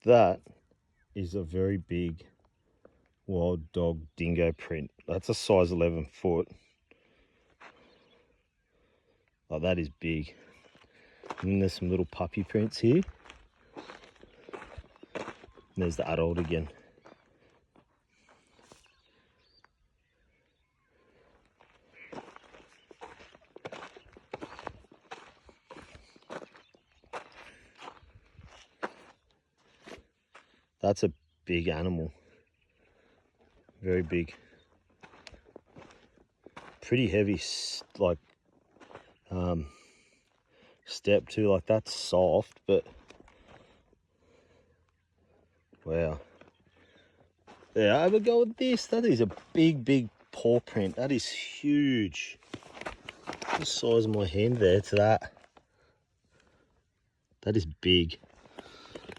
That is a very big wild dog dingo print. That's a size 11 foot. Oh, that is big. And then there's some little puppy prints here. And there's the adult again. That's a big animal. Very big. Pretty heavy, like step too. Like that's soft, but wow. Yeah, I would go with this. That is a big paw print. That is huge. The size of my hand there to that. That is big.